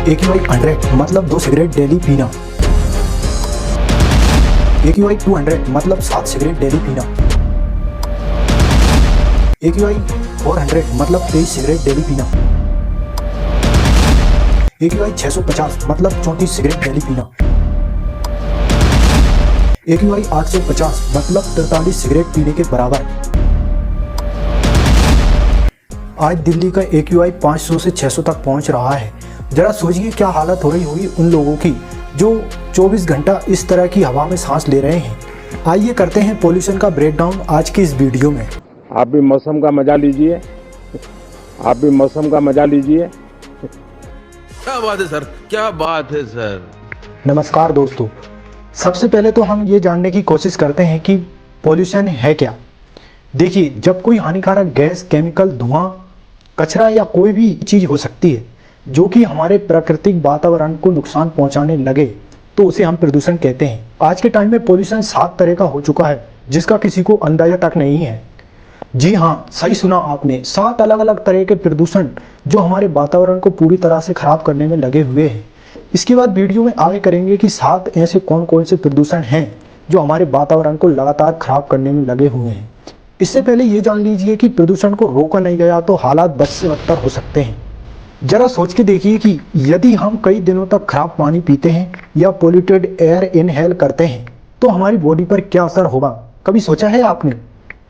AQI 100 मतलब 2 cigarette daily पीना। AQI 200 मतलब 7 सिगरेट डेली पीना। AQI 400 मतलब 23 सिगरेट डेली पीना। AQI 650 मतलब 34 सिगरेट डेली पीना। AQI 850 मतलब 43 सिगरेट पीने के बराबर। आज दिल्ली का AQI 500 से 600 तक पहुंच रहा है। जरा सोचिए क्या हालत हो रही होगी उन लोगों की जो 24 घंटा इस तरह की हवा में सांस ले रहे हैं। आइए करते हैं पोल्यूशन का ब्रेकडाउन आज की इस वीडियो में। आप भी मौसम का मजा लीजिए, आप भी मौसम का मजा लीजिए। क्या बात है सर, क्या बात है सर। नमस्कार दोस्तों, सबसे पहले तो हम ये जानने की कोशिश करते हैं कि पोल्यूशन है क्या। देखिए, जब कोई हानिकारक गैस, केमिकल, धुआं, कचरा या कोई भी चीज़ हो सकती है जो कि हमारे प्राकृतिक वातावरण को नुकसान पहुंचाने लगे तो उसे हम प्रदूषण कहते हैं। आज के टाइम में पोल्यूशन 7 तरह का हो चुका है जिसका किसी को अंदाजा तक नहीं है। जी हाँ, सही सुना आपने, 7 अलग अलग तरह के प्रदूषण जो हमारे वातावरण को पूरी तरह से खराब करने में लगे हुए हैं। इसके बाद वीडियो में आगे करेंगे कि 7 ऐसे कौन कौन से प्रदूषण हैं जो हमारे वातावरण को लगातार खराब करने में लगे हुए हैं। इससे पहले ये जान लीजिए कि प्रदूषण को रोका नहीं गया तो हालात बद से बदतर हो सकते हैं। जरा सोच के देखिए कि यदि हम कई दिनों तक खराब पानी पीते हैं या पोल्यूटेड एयर इनहेल करते हैं तो हमारी बॉडी पर क्या असर होगा, कभी सोचा है आपने?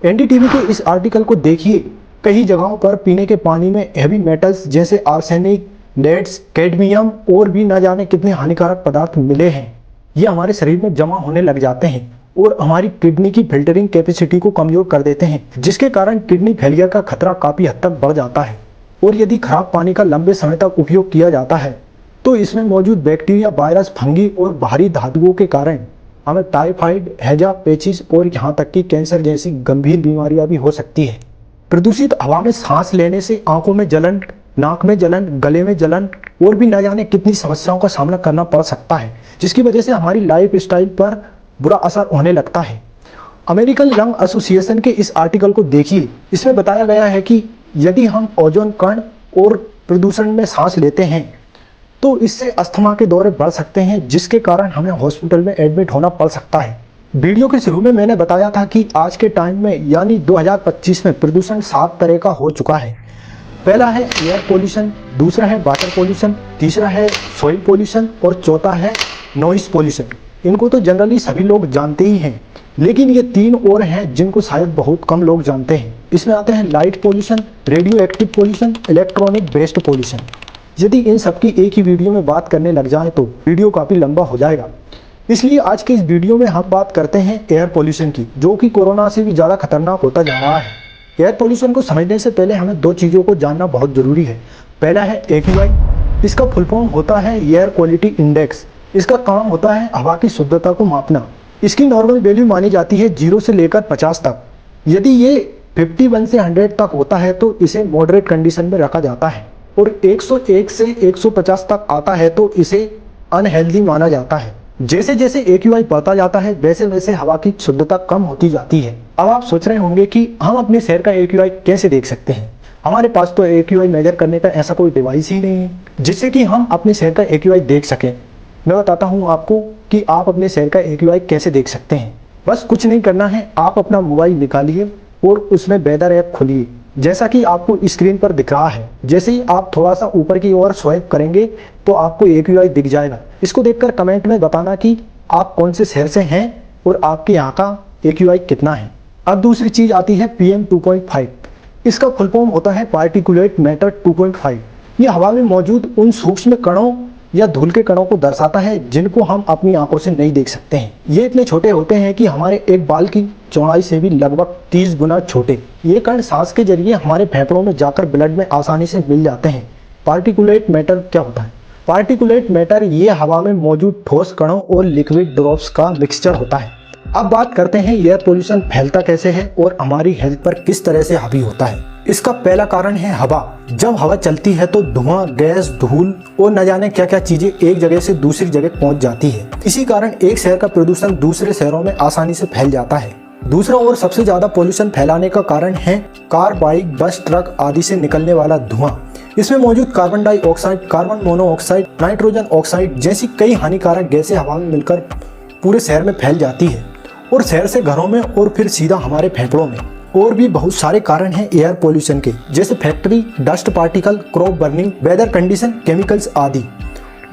एनडीटीवी के इस आर्टिकल को देखिए। कई जगहों पर पीने के पानी में हेवी मेटल्स जैसे आर्सेनिक, लेड्स, कैडमियम और भी न जाने कितने हानिकारक पदार्थ मिले हैं। ये हमारे शरीर में जमा होने लग जाते हैं और हमारी किडनी की फिल्टरिंग कैपेसिटी को कमजोर कर देते हैं, जिसके कारण किडनी फेलियर का खतरा काफी हद तक बढ़ जाता है। और यदि खराब पानी का लंबे समय तक उपयोग किया जाता है तो इसमें मौजूद बैक्टीरिया, वायरस, फंगी और भारी धातुओं के कारण हमें टाइफाइड, हैजा, पेचिस और यहाँ तक कि कैंसर जैसी गंभीर बीमारियां भी हो सकती है। प्रदूषित हवा में सांस लेने से आंखों में जलन, नाक में जलन, गले में जलन और भी न जाने कितनी समस्याओं का सामना करना पड़ सकता है, जिसकी वजह से हमारी लाइफ स्टाइल पर बुरा असर होने लगता है। अमेरिकन लंग एसोसिएशन के इस आर्टिकल को देखिए। इसमें बताया गया है कि यदि हम ओजोन कण और प्रदूषण में सांस लेते हैं तो इससे अस्थमा के दौरे बढ़ सकते हैं, जिसके कारण हमें हॉस्पिटल में एडमिट होना पड़ सकता है। वीडियो के शुरू में मैंने बताया था कि आज के टाइम में यानी 2025 में प्रदूषण 7 तरह का हो चुका है। पहला है एयर पोल्यूशन, दूसरा है वाटर पोल्यूशन, तीसरा है सॉइल पोल्यूशन और चौथा है नॉइस पोल्यूशन। इनको तो जनरली सभी लोग जानते ही हैं, लेकिन ये 3 और हैं जिनको शायद बहुत कम लोग जानते हैं। इसमें आते हैं light pollution, radioactive pollution, electronic waste pollution. यदि इन सबकी एक ही वीडियो में बात करने लग जाए तो वीडियो काफ़ी लंबा हो जाएगा, इसलिए आज के इस वीडियो में हम बात करते हैं एयर पोल्यूशन की, जो कि कोरोना से भी ज़्यादा खतरनाक होता जा रहा है। एयर पोल्यूशन को समझने से पहले हमें 2 चीज़ों को जानना बहुत ज़रूरी है। पहला है AQI, इसका फुल फॉर्म होता है एयर क्वालिटी इंडेक्स। इसका काम होता है हवा की शुद्धता को मापना। इसकी नॉर्मल वैल्यू मानी जाती है 0 से लेकर 50 तक। यदि ये 51 से 100 तक होता है तो इसे मॉडरेट कंडीशन में रखा जाता है और 101 से 150 तक आता है तो इसे अनहेल्दी माना जाता है। जैसे जैसे AQI बढ़ता जाता है वैसे वैसे हवा की शुद्धता कम होती जाती है। अब आप सोच रहे होंगे कि हम अपने शहर का AQI कैसे देख सकते हैं। हमारे पास तो AQI मेजर करने का ऐसा कोई डिवाइस ही नहीं है जिससे कि हम अपने शहर का AQI देख सकें। मैं बताता हूँ आपको कि आप अपने शहर का AQI कैसे देख सकते हैं। बस कुछ नहीं करना है, आप अपना मोबाइल निकालिए और उसमें वेदर ऐप खोलिए, जैसा कि आपको स्क्रीन पर दिख रहा है। जैसे ही आप थोड़ा सा ऊपर की ओर स्वाइप करेंगे तो आपको AQI दिख जाएगा। इसको देखकर कमेंट में बताना कि आप कौन से शहर से हैं और आपके यहाँ का AQI कितना है। अब दूसरी चीज आती है PM 2.5। इसका फुल फॉर्म होता है पार्टिकुलेट मैटर 2.5। ये हवा में मौजूद उन सूक्ष्म कणों या धूल के कणों को दर्शाता है जिनको हम अपनी आंखों से नहीं देख सकते हैं। ये इतने छोटे होते हैं कि हमारे एक बाल की चौड़ाई से भी लगभग 30 गुना छोटे। ये कण सांस के जरिए हमारे फेफड़ों में जाकर ब्लड में आसानी से मिल जाते हैं। पार्टिकुलेट मैटर क्या होता है? पार्टिकुलेट मैटर ये हवा में मौजूद ठोस कणों और लिक्विड ड्रॉप्स का मिक्सचर होता है। अब बात करते हैं एयर पोल्यूशन फैलता कैसे है और हमारी हेल्थ पर किस तरह से हावी होता है। इसका पहला कारण है हवा। जब हवा चलती है तो धुआं, गैस, धूल और न जाने क्या क्या चीजें एक जगह से दूसरी जगह पहुंच जाती है। इसी कारण एक शहर का प्रदूषण दूसरे शहरों में आसानी से फैल जाता है। दूसरा और सबसे ज्यादा पोल्यूशन फैलाने का कारण है कार, बाइक, बस, ट्रक आदि से निकलने वाला धुआं। इसमें मौजूद carbon dioxide, carbon monoxide, nitrogen oxide जैसी कई हानिकारक गैसें हवा में मिलकर पूरे शहर में फैल जाती है और शहर से घरों में और फिर सीधा हमारे फेफड़ों में। और भी बहुत सारे कारण हैं एयर पोल्यूशन के, जैसे factory, dust particle, crop burning, weather condition, chemicals आदि।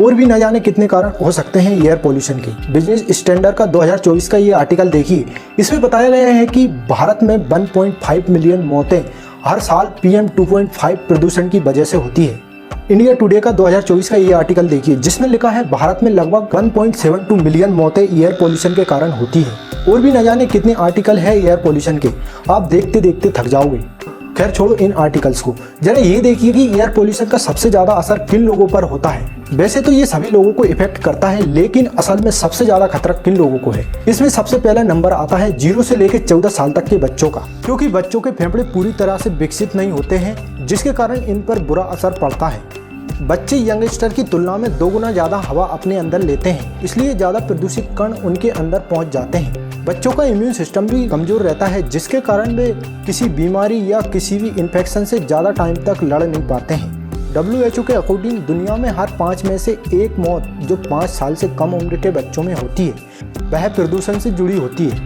और भी न जाने कितने कारण हो सकते हैं एयर पोल्यूशन के। बिजनेस स्टैंडर्ड का 2024 का ये आर्टिकल देखिए, इसमें बताया गया है कि भारत में 1.5 मिलियन मौतें हर साल PM 2.5 प्रदूषण की वजह से होती है। इंडिया टुडे का 2024 का ये आर्टिकल देखिए, जिसमें लिखा है भारत में लगभग 1.72 मिलियन मौतें एयर पोल्यूशन के कारण होती है। और भी न जाने कितने आर्टिकल है एयर पोल्यूशन के, आप देखते देखते थक जाओगे। खैर छोड़ो इन आर्टिकल्स को, जरा ये देखिए कि एयर पोल्यूशन का सबसे ज्यादा असर किन लोगों पर होता है। वैसे तो ये सभी लोगों को इफेक्ट करता है, लेकिन असल में सबसे ज्यादा खतरा किन लोगों को है। इसमें सबसे पहला नंबर आता है 0 से लेकर 14 साल तक के बच्चों का, क्योंकि बच्चों के फेफड़े पूरी तरह से विकसित नहीं होते हैं, जिसके कारण इन पर बुरा असर पड़ता है। बच्चे यंगस्टर की तुलना में 2 गुना ज्यादा हवा अपने अंदर लेते हैं, इसलिए ज्यादा प्रदूषित कण उनके अंदर पहुंच जाते हैं। बच्चों का इम्यून सिस्टम भी कमजोर रहता है, जिसके कारण वे किसी बीमारी या किसी भी इन्फेक्शन से ज्यादा टाइम तक लड़ नहीं पाते हैं। WHO के अकॉर्डिंग दुनिया में हर 5 में से 1 मौत जो 5 साल से कम उम्र के बच्चों में होती है, वह प्रदूषण से जुड़ी होती है।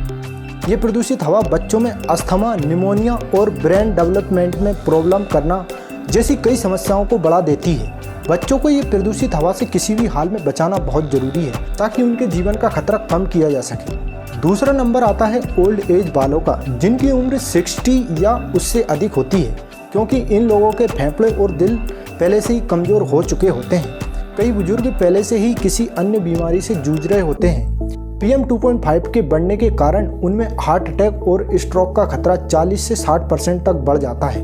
ये प्रदूषित हवा बच्चों में अस्थमा, निमोनिया और ब्रेन डेवलपमेंट में प्रॉब्लम करना जैसी कई समस्याओं को बढ़ा देती है। बच्चों को ये प्रदूषित हवा से किसी भी हाल में बचाना बहुत जरूरी है, ताकि उनके जीवन का खतरा कम किया जा सके। दूसरा नंबर आता है ओल्ड एज वालों का, जिनकी उम्र 60 या उससे अधिक होती है, क्योंकि इन लोगों के फेफड़े और दिल पहले से ही कमजोर हो चुके होते हैं। कई बुजुर्ग पहले से ही किसी अन्य बीमारी से जूझ रहे होते हैं। PM 2.5 के बढ़ने के कारण उनमें हार्ट अटैक और स्ट्रोक का खतरा 40 से 60% तक बढ़ जाता है।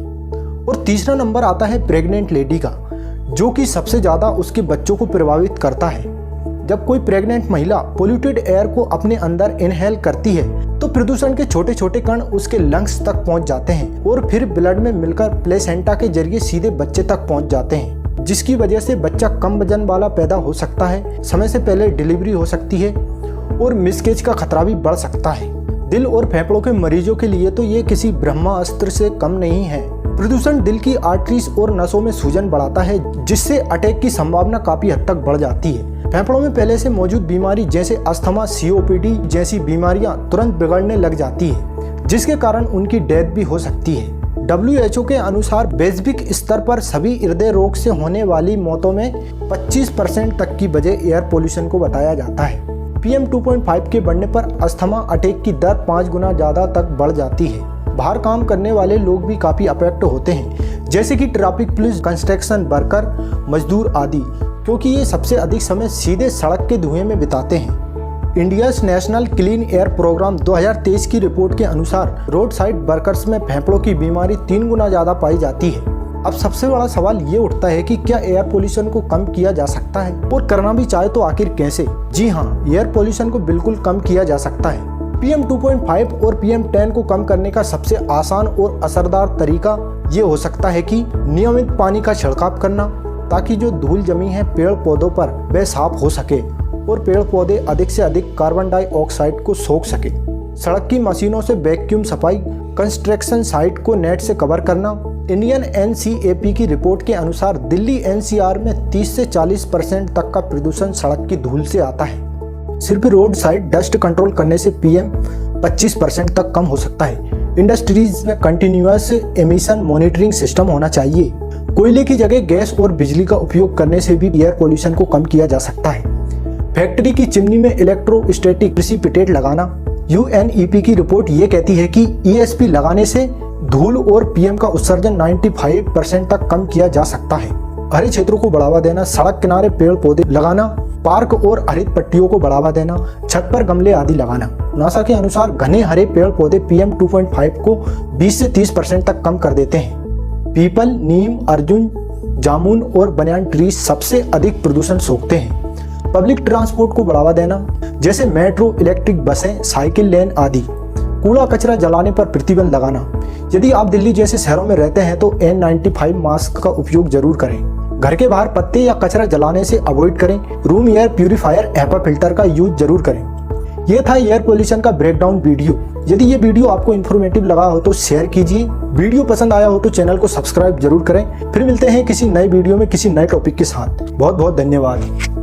और तीसरा नंबर आता है प्रेग्नेंट लेडी का, जो कि सबसे ज्यादा उसके बच्चों को प्रभावित करता है। जब कोई प्रेग्नेंट महिला पोल्यूटेड एयर को अपने अंदर इनहेल करती है, तो प्रदूषण के छोटे छोटे कण उसके लंग्स तक पहुंच जाते हैं और फिर ब्लड में मिलकर प्लेसेंटा के जरिए सीधे बच्चे तक पहुंच जाते हैं, जिसकी वजह से बच्चा कम वजन वाला पैदा हो सकता है, समय से पहले डिलीवरी हो सकती है और मिसकैरेज का खतरा भी बढ़ सकता है। दिल और फेफड़ों के मरीजों के लिए तो ये किसी ब्रह्मास्त्र से कम नहीं है। प्रदूषण दिल की आर्टरीज और नसों में सूजन बढ़ाता है, जिससे अटैक की संभावना काफी हद तक बढ़ जाती है। फेफड़ों में पहले से मौजूद बीमारी जैसे अस्थमा, COPD जैसी बीमारियां तुरंत बिगड़ने लग जाती है, जिसके कारण उनकी डेथ भी हो सकती है। WHO के अनुसार वैश्विक स्तर पर सभी हृदय रोग से होने वाली मौतों में 25% तक की वजह एयर पोल्यूशन को बताया जाता है। PM 2.5 के बढ़ने पर अस्थमा अटैक की दर 5 गुना ज्यादा तक बढ़ जाती है। बाहर काम करने वाले लोग भी काफी अफेक्ट होते हैं, जैसे कि ट्रैफिक पुलिस, कंस्ट्रक्शन वर्कर, मजदूर आदि, क्योंकि ये सबसे अधिक समय सीधे सड़क के धुएं में बिताते हैं। India's national clean air programme 2023 की रिपोर्ट के अनुसार रोड साइड वर्कर्स में फेफड़ों की बीमारी 3 गुना ज्यादा पाई जाती है। अब सबसे बड़ा सवाल ये उठता है कि क्या एयर पोल्यूशन को कम किया जा सकता है, और करना भी चाहे तो आखिर कैसे? जी हाँ, एयर पोल्यूशन को बिल्कुल कम किया जा सकता है। PM 2.5 और PM 10 को कम करने का सबसे आसान और असरदार तरीका ये हो सकता है कि नियमित पानी का छिड़काव करना, ताकि जो धूल जमी है पेड़ पौधों पर वह साफ हो सके और पेड़ पौधे अधिक से अधिक कार्बन डाइऑक्साइड को सोख सके। सड़क की मशीनों से वैक्यूम सफाई, कंस्ट्रक्शन साइट को नेट से कवर करना। इंडियन NCAP की रिपोर्ट के अनुसार दिल्ली NCR में 30 से 40% तक का प्रदूषण सड़क की धूल से आता है। सिर्फ रोड साइड डस्ट कंट्रोल करने से PM 25% तक कम हो सकता है। इंडस्ट्रीज में कंटिन्यूअस एमिशन मॉनिटरिंग सिस्टम होना चाहिए। कोयले की जगह गैस और बिजली का उपयोग करने से भी एयर पोल्यूशन को कम किया जा सकता है। फैक्ट्री की चिमनी में इलेक्ट्रोस्टैटिक प्रेसिपिटेट लगाना। UNEP की रिपोर्ट ये कहती है कि ESP लगाने से धूल और PM का उत्सर्जन 95% तक कम किया जा सकता है। हरे क्षेत्रों को बढ़ावा देना, सड़क किनारे पेड़ पौधे लगाना, पार्क और हरित पट्टियों को बढ़ावा देना, छत पर गमले आदि लगाना। नासा के अनुसार घने हरे पेड़ पौधे PM 2.5 को 20 से 30% तक कम कर देते हैं। पीपल, नीम, अर्जुन, जामुन और बनियान ट्रीज सबसे अधिक प्रदूषण सोखते हैं। पब्लिक ट्रांसपोर्ट को बढ़ावा देना, जैसे मेट्रो, इलेक्ट्रिक बसें, साइकिल लेन आदि। कूड़ा कचरा जलाने पर प्रतिबंध लगाना। यदि आप दिल्ली जैसे शहरों में रहते हैं तो N95 मास्क का उपयोग जरूर करें। घर के बाहर पत्ते या कचरा जलाने से अवॉइड करें। Room air purifier HEPA filter का यूज जरूर करें। ये था एयर पोल्यूशन का ब्रेकडाउन वीडियो। यदि ये वीडियो आपको इन्फॉर्मेटिव लगा हो तो शेयर कीजिए, वीडियो पसंद आया हो तो चैनल को सब्सक्राइब जरूर करें। फिर मिलते हैं किसी नए वीडियो में किसी नए टॉपिक के साथ। बहुत बहुत धन्यवाद।